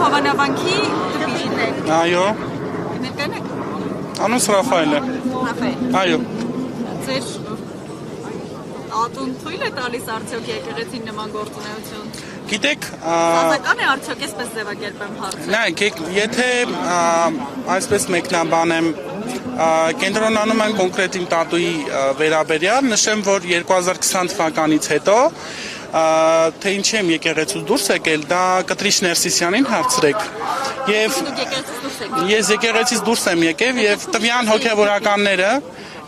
Հովանավանքի դպիրն եք։ Այո։ Ներկան եք։ Անունս Ռաֆայել է։ Ռաֆայել։ Այո։ Ձեր ատուն թույլ է տալիս արդյոք եկեղեցին նման գործունեություն։ Գիտեք, Սազական է արդյոք այսպես ձևակերպեմ հարցը։ նայեք, եթե այսպես մեկնաբանեմ, կենտրոնանում են կոնկրետ իմ տատուի վերաբերյալ, նշեմ, որ 2020 թվականից հետո թե ինչ եմ եկեղեցուց դուրս եկել, դա Կտրիչ Ներսիսյանին հարցրեք։ Եվ ես եկեղեցից դուրս եմ եկել եւ տվյալ հոգեվորականները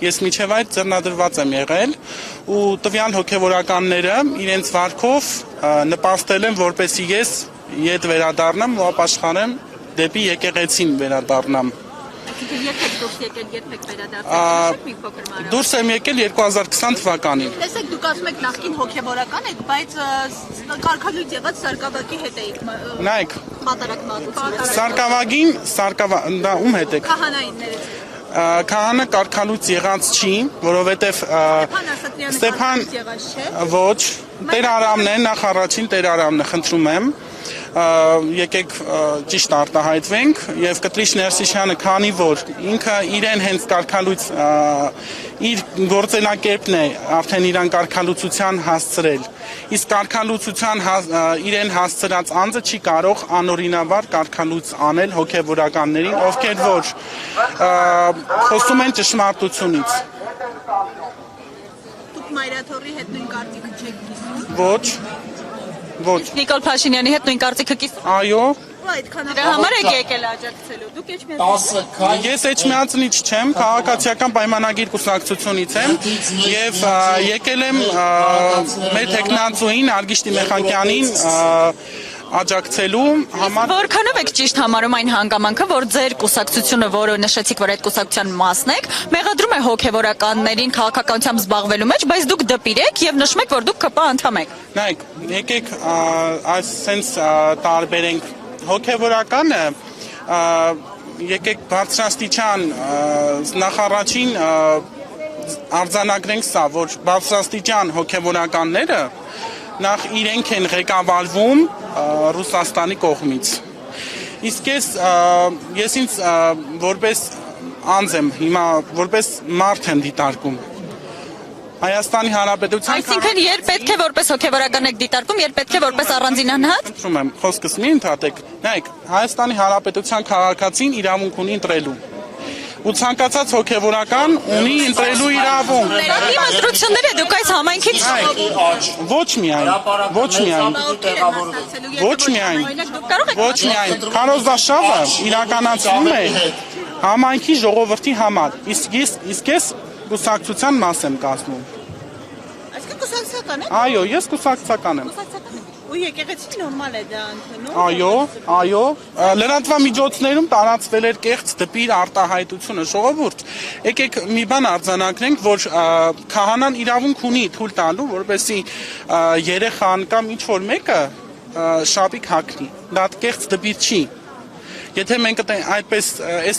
ես միջև այդ ձեռնադրված եմ եղել ու տվյալ հոգեվորականները իրենց վարքով նպաստել են, որպեսզի ես ետ վերադառնամ ու ապաշխարեմ դեպի եկեղեցին վերադառնամ։ Երբեք դուրս եկել, երբեք վերադարձել, մի փոքր մանրամասն։ Դուրս եմ եկել 2020 թվականին։ Տեսեք, դուք ասում եք նախկին հոգեվորական եք, բայց կարգալույծ եղած Սարգսակի հետ եք։ Նայեք, Պատարակ մատուցում։ Սարգսակին, դա ում հետ եք։ Քահանայիններից։ Քահանա կարգալույծ եղած չի, որովհետև Ստեփան ոչ, Տեր Արամն է, նախ առաջին Տեր Արամն է, խնդրում եմ, եկեք ճիշտ արտահայտվենք եւ Կտրիչ Ներսիսյանը, քանի որ ինքը իրեն հենց կարգալույծ իր գործելակերպն է արդեն իրան կարգալույծության հասցրել, իսկ կարգալույծության իրեն հասցրած անձը չի կարող անօրինաբար կարգալույծ անել հոգեվորականներին, ովքեր որ խոսում են ճշմարտությունից։ Դուք Մայրաթորի հետ նույն կարծիքը չեք կիսում։ Ոչ։ Նիկոլ Փաշինյանի հետ նույն կարծիքը կիսում։ Այո։ Դրա համար եք եկել աջակցելու։ Դուք Էջմիածնիչ։ Ես Էջմիածնիչ չեմ, քաղաքացիական պայմանագիր կուսակցությունից եմ եւ եկել եմ մեր տեխնացուին Արգիշտի Մեխանյանին աջակցելու համար։ Որքանով եք ճիշտ համարում այն հանգամանքը, որ ձեր կուսակցությունը, որը նշեցիք, որ այդ կուսակցության մասն եք, մեղադրում է հոգեվորականներին քաղաքականությամբ զբաղվելու մեջ, բայց դուք դպիր եք եւ նշում եք, որ դուք ԿՊ անդամ եք։ Նայեք, եկեք այս sense տարբերենք հոգեվորականը, եկեք բարձրաստիճան նախարարին արձանագրենք սա, որ բարձրաստիճան հոգեվորականները նախ իրենք են ղեկավարվում Ռուսաստանի կողմից։ Իսկ ես ինձ որպես անձ եմ, հիմա որպես մարդ եմ դիտարկում։ Հայաստանի Հանրապետության Այսինքն երբ պետք է որպես հոգեվորական եք դիտարկում, երբ պետք է որպես առանձին անհատ։ Խնդրում եմ, խոսքս մի ընդհատեք։ Նայեք, Հայաստանի Հանրապետության քաղաքացին իրավունք ունի ընտրելու։ Ու ցանկացած հոգեվորական ունի ընտրելու իրավունք։ Ներքին ընտրությունները դուք այս համայնքից Ոչ միայն։ Ոչ միայն։ Քարոզաշավը իրականացվում է համայնքի ժողովրդի համար։ Իսկ ես կուսակցության մաս եմ կազմում։ Այսինքն կուսակցական եք։ Այո, ես կուսակցական եմ։ Ու եկեղեցին նորմալ է դա ընդունում։ Այո, լրատվամիջոցներում տարածվել էր կեղծ դպիր արտահայտությունը, ժողովուրդ։ Եկեք մի բան արձանագրենք, որ քահանան իրավունք ունի թույլ տալու, որպեսզի երեխան կամ ինչ որ մեկը շապիկ հագնի։ Դա կեղծ դպիր չի։ Եթե մենք այդպես այս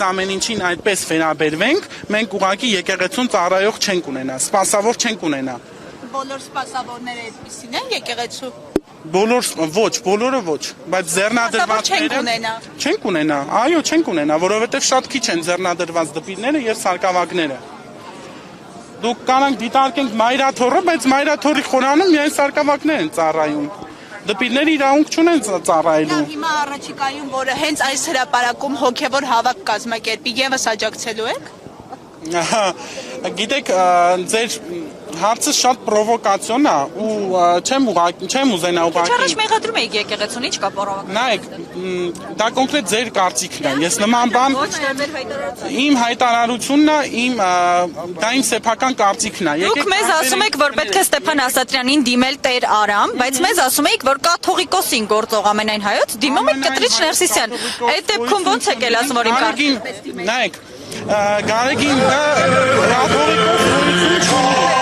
ամեն ինչին այդպես վերաբերվենք, մենք ուղղակի եկեղեցուն ծառայող չենք ունենա, սպասավոր չենք ունենա։ Բոլոր սպասավորները այդպիսին են եկեղեցու։ Բոլորը ոչ, բայց ձեռնադրվածները չենք ունենա, այո, չենք ունենա, որովհետև շատ քիչ են ձեռնադրված դպիրները եւ սարկավագները։ Դուք կանանք դիտարկենք Մայրաթորը, բայց Մայրաթորի խորանում միայն սարկավագներ են ծառայում։ Դպիրները իրավունք չունեն ծառայելու։ Հիմա առաջիկայում, որը հենց այս հրապարակում հոգևոր հավաք կազմակերպի, եւս աջակցելու եք։ Գիտեք, ձեր հարցը շատ պրովոկացիոն է ու չեմ ուզենա ուղղակի։ Առաջ մեղադրում եք եկեղեցուն, ինչ կա պրովոկացիա։ Նայեք, դա կոնկրետ ձեր կարծիքն է։ Ես նման բան իմ հայտարարությունն է, դա իմ սեփական կարծիքն է։ Դուք մեզ ասում եք, որ պետք է Ստեփան Ասատրյանին դիմել Տեր Արամ, բայց մեզ ասում եք, որ կաթողիկոսին գործող ամենայն հայոց դիմում եք Կտրիչ Ներսիսյան։ Այդ դեպքում ո՞նց եք ասում, որ իմ կարծիքն։ Նայեք, Գարեգին կաթողիկոս